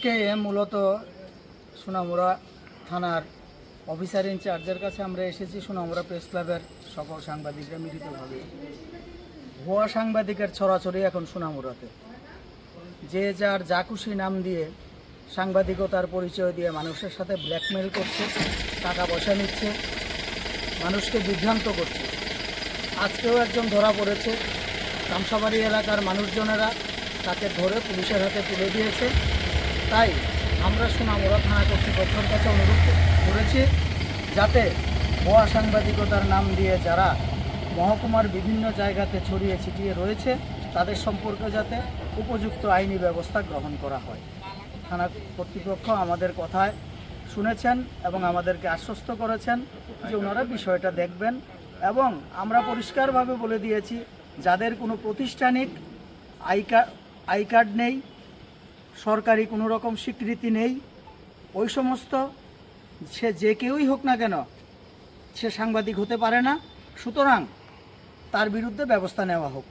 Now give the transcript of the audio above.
কে মূলত সোনামুড়া থানার অফিসার ইনচার্জের কাছে আমরা এসেছি। সোনামুড়া প্রেস ক্লাবের সকল সাংবাদিকরা মিলিতভাবে ভুয়া সাংবাদিকের ছড়াছড়ি এখন সোনামুড়াতে। যে যার যা খুশি নাম দিয়ে সাংবাদিকতার পরিচয় দিয়ে মানুষের সাথে ব্ল্যাকমেল করছে, টাকা পয়সা নিচ্ছে, মানুষকে বিভ্রান্ত করছে। আজকেও একজন ধরা পড়েছে। কামসাবাড়ি এলাকার মানুষজনেরা তাকে ধরে পুলিশের হাতে তুলে দিয়েছে। তাই আমরা সোনামুড়া থানা কর্তৃপক্ষের কাছে অনুরোধ করেছি যাতে ভুয়া সাংবাদিকতার নাম দিয়ে যারা মহকুমার বিভিন্ন জায়গাতে ছড়িয়ে ছিটিয়ে রয়েছে তাদের সম্পর্কে যাতে উপযুক্ত আইনি ব্যবস্থা গ্রহণ করা হয়। থানা কর্তৃপক্ষ আমাদের কথায় শুনেছেন এবং আমাদেরকে আশ্বস্ত করেছেন যে ওনারা বিষয়টা দেখবেন, এবং আমরা পরিষ্কারভাবে বলে দিয়েছি যাদের কোনো প্রাতিষ্ঠানিক আই কার্ড নেই, সরকারি কোনো রকম স্বীকৃতি নেই, ওই সমস্ত সে যে কেউই হোক না কেন সে সাংবাদিক হতে পারে না। সুতরাং তার বিরুদ্ধে ব্যবস্থা নেওয়া হোক।